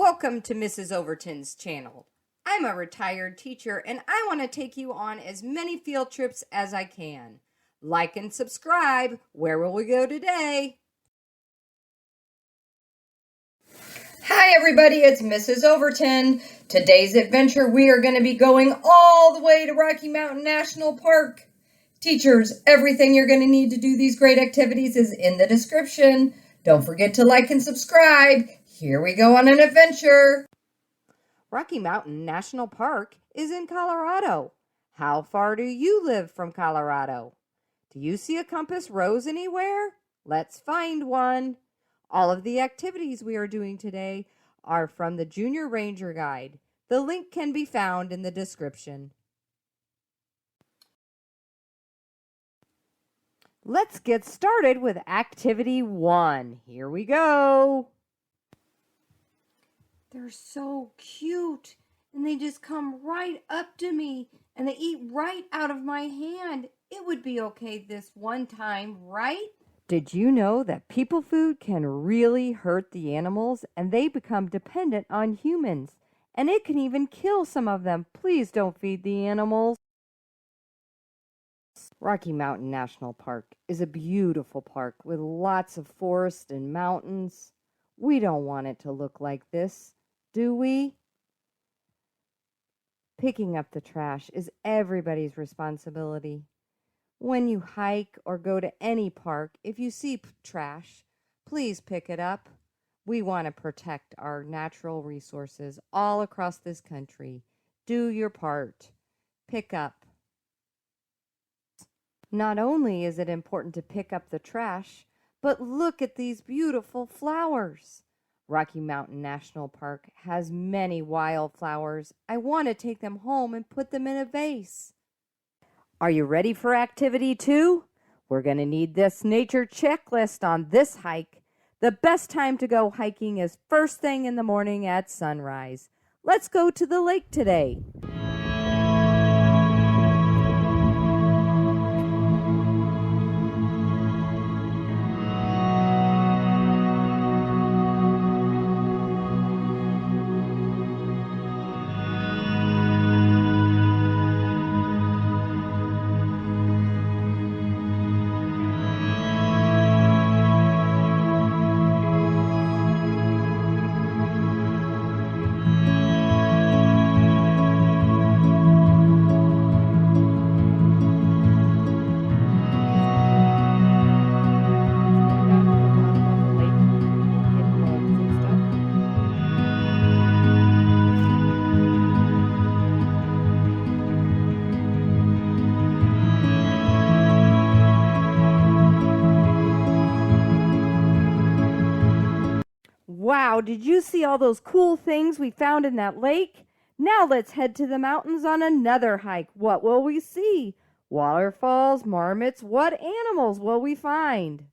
Welcome to Mrs. Overton's channel. I'm a retired teacher and I want to take you on as many field trips as I can. Like and subscribe. Where will we go today? Hi everybody, it's Mrs. Overton. Today's adventure we are going to be going all the way to Rocky Mountain National Park. Teachers, everything you're going to need to do these great activities is in the description. Don't forget to like and subscribe. Here we go on an adventure. Rocky Mountain National Park is in Colorado. How far do you live from Colorado? Do you see a compass rose anywhere? Let's find one. All of the activities we are doing today are from the Junior Ranger Guide. The link can be found in the description. Let's get started with Activity 1. Here we go. They're so cute, and they just come right up to me, and they eat right out of my hand. It would be okay this one time, right? Did you know that people food can really hurt the animals, and they become dependent on humans, and it can even kill some of them? Please don't feed the animals. Rocky Mountain National Park is a beautiful park with lots of forest and mountains. We don't want it to look like this, do we? Picking up the trash is everybody's responsibility. When you hike or go to any park, if you see trash, please pick it up. We want to protect our natural resources all across this country. Do your part. Pick up. Not only is it important to pick up the trash, but look at these beautiful flowers. Rocky Mountain National Park has many wildflowers. I want to take them home and put them in a vase. Are you ready for Activity 2? We're going to need this nature checklist on this hike. The best time to go hiking is first thing in the morning at sunrise. Let's go to the lake today. Wow, did you see all those cool things we found in that lake? Now let's head to the mountains on another hike. What will we see? Waterfalls, marmots, what animals will we find?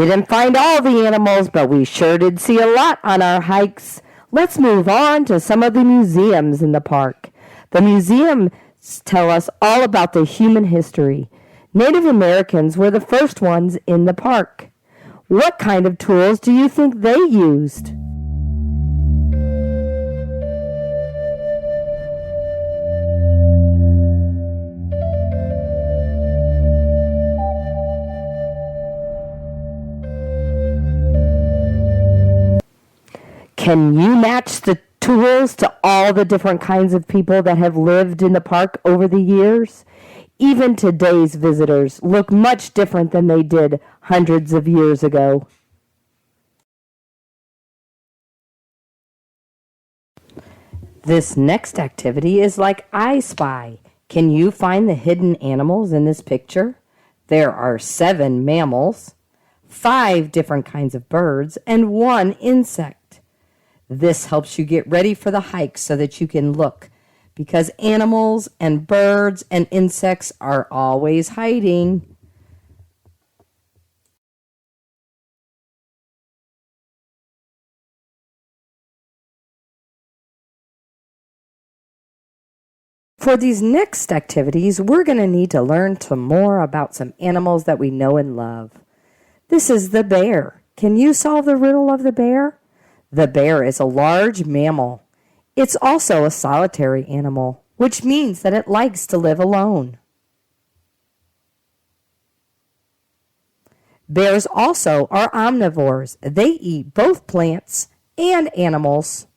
didn't find all the animals, but we sure did see a lot on our hikes. Let's move on to some of the museums in the park. The museums tell us all about the human history. Native Americans were the first ones in the park. What kind of tools do you think they used? Can you match the tools to all the different kinds of people that have lived in the park over the years? Even today's visitors look much different than they did hundreds of years ago. This next activity is like I Spy. Can you find the hidden animals in this picture? There are 7 mammals, 5 different kinds of birds, and 1 insect. This helps you get ready for the hike so that you can look, because animals and birds and insects are always hiding. For these next activities, we're going to need to learn some more about some animals that we know and love. This is the bear. Can you solve the riddle of the bear? The bear is a large mammal. It's also a solitary animal, which means that it likes to live alone. Bears also are omnivores. They eat both plants and animals.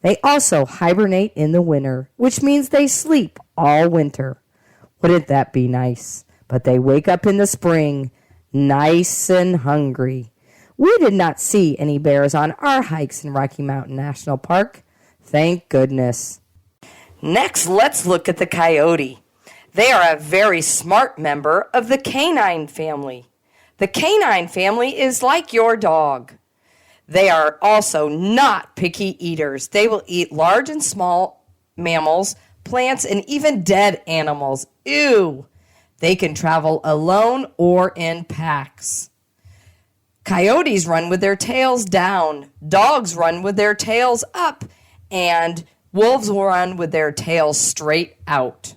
They also hibernate in the winter, which means they sleep all winter. Wouldn't that be nice? But they wake up in the spring, nice and hungry. We did not see any bears on our hikes in Rocky Mountain National Park. Thank goodness. Next, let's look at the coyote. They are a very smart member of the canine family. The canine family is like your dog. They are also not picky eaters. They will eat large and small mammals, plants, and even dead animals. Ew! They can travel alone or in packs. Coyotes run with their tails down, dogs run with their tails up, and wolves will run with their tails straight out.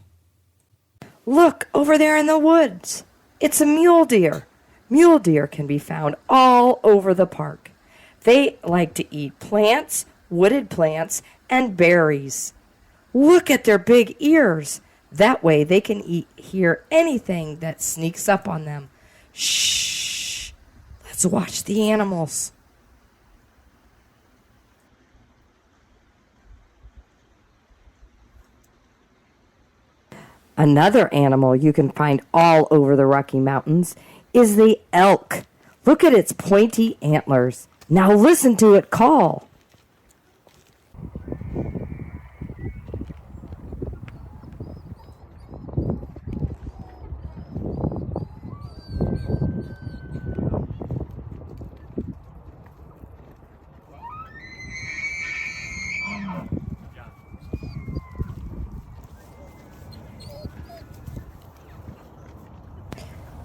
Look, over there in the woods. It's a mule deer. Mule deer can be found all over the park. They like to eat plants, wooded plants, and berries. Look at their big ears. That way they can hear anything that sneaks up on them. Shh. Let's watch the animals. Another animal you can find all over the Rocky Mountains is the elk. Look at its pointy antlers. Now listen to it call.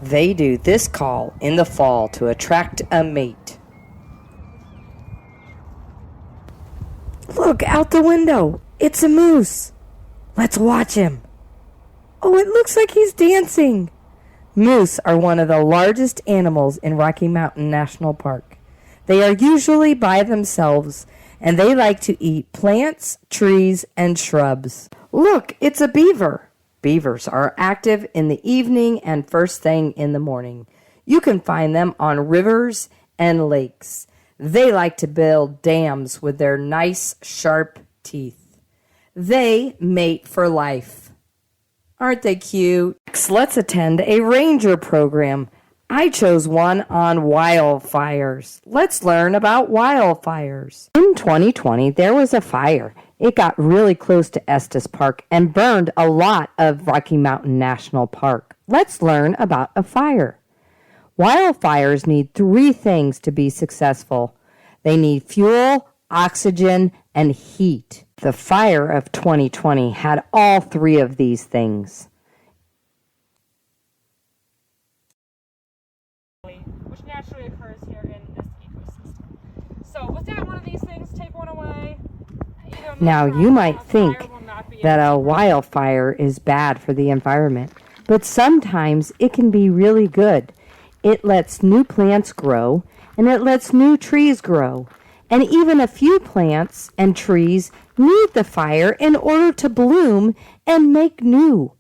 They do this call in the fall to attract a mate. Look out the window. It's a moose. Let's watch him. Oh, it looks like he's dancing. Moose are one of the largest animals in Rocky Mountain National Park. They are usually by themselves, and they like to eat plants, trees, and shrubs. Look, it's a beaver. Beavers are active in the evening and first thing in the morning. You can find them on rivers and lakes. They like to build dams with their nice, sharp teeth. They mate for life. Aren't they cute? Next, let's attend a ranger program. I chose one on wildfires. Let's learn about wildfires. In 2020, there was a fire. It got really close to Estes Park and burned a lot of Rocky Mountain National Park. Let's learn about a fire. Wildfires need 3 things to be successful. They need fuel, oxygen, and heat. The fire of 2020 had all 3 of these things. naturally occurs here in this ecosystem. So without one of these things, take one away. Now, you might think that a wildfire is bad for the environment, but sometimes it can be really good. It lets new plants grow, and it lets new trees grow. And even a few plants and trees need the fire in order to bloom and make new.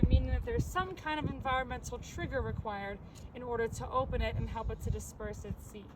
Meaning that there's some kind of environmental trigger required in order to open it and help it to disperse its seeds.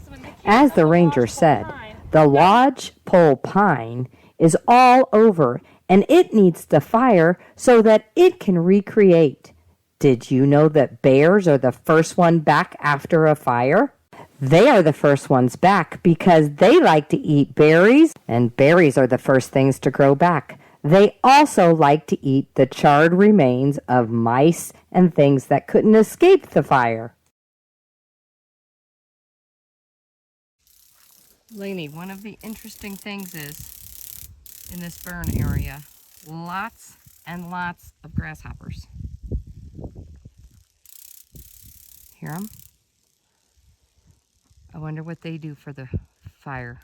So as the ranger said, the lodgepole pine is all over, and it needs the fire so that it can recreate. Did you know that bears are the first one back after a fire? They are the first ones back because they like to eat berries, and berries are the first things to grow back. They also like to eat the charred remains of mice and things that couldn't escape the fire. Lainey, one of the interesting things is, in this burn area, lots and lots of grasshoppers. Hear them? I wonder what they do for the fire.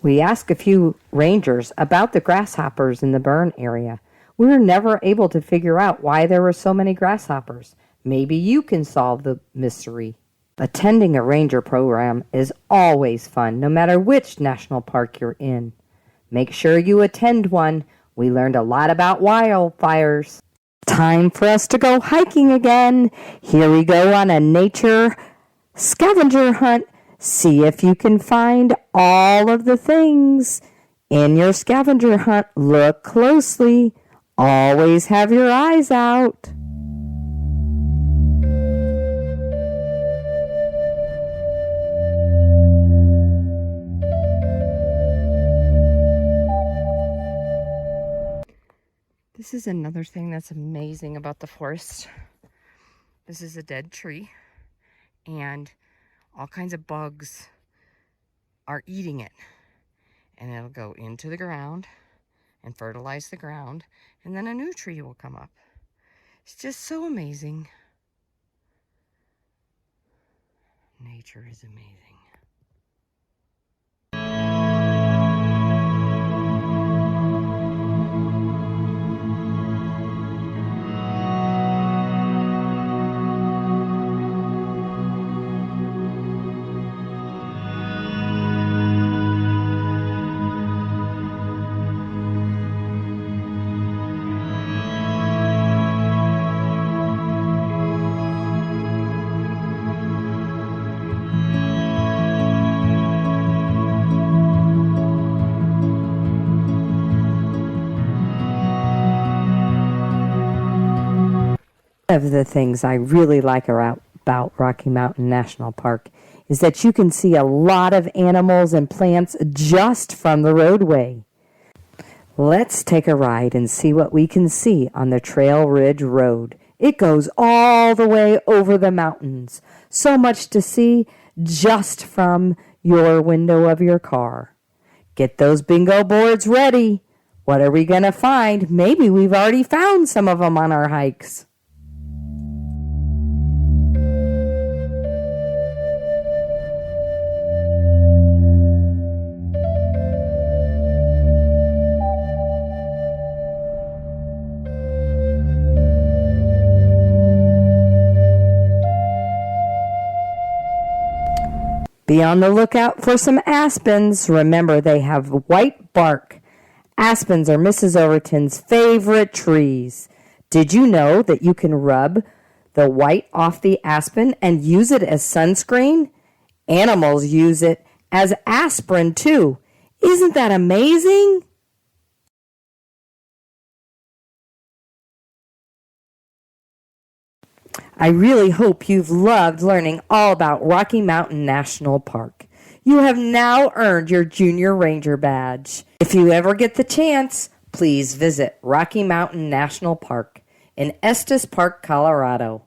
We asked a few rangers about the grasshoppers in the burn area. We were never able to figure out why there were so many grasshoppers. Maybe you can solve the mystery. Attending a ranger program is always fun, no matter which national park you're in. Make sure you attend one. We learned a lot about wildfires. Time for us to go hiking again. Here we go on a nature scavenger hunt. See if you can find all of the things. In your scavenger hunt, look closely. Always have your eyes out. This is another thing that's amazing about the forest. This is a dead tree, and all kinds of bugs are eating it. And it'll go into the ground and fertilize the ground, and then a new tree will come up. It's just so amazing. Nature is amazing. One of the things I really like about Rocky Mountain National Park is that you can see a lot of animals and plants just from the roadway. Let's take a ride and see what we can see on the Trail Ridge Road. It goes all the way over the mountains. So much to see just from your window of your car. Get those bingo boards ready. What are we going to find? Maybe we've already found some of them on our hikes. Be on the lookout for some aspens. Remember, they have white bark. Aspens are Mrs. Overton's favorite trees. Did you know that you can rub the white off the aspen and use it as sunscreen? Animals use it as aspirin too. Isn't that amazing? I really hope you've loved learning all about Rocky Mountain National Park. You have now earned your Junior Ranger badge. If you ever get the chance, please visit Rocky Mountain National Park in Estes Park, Colorado.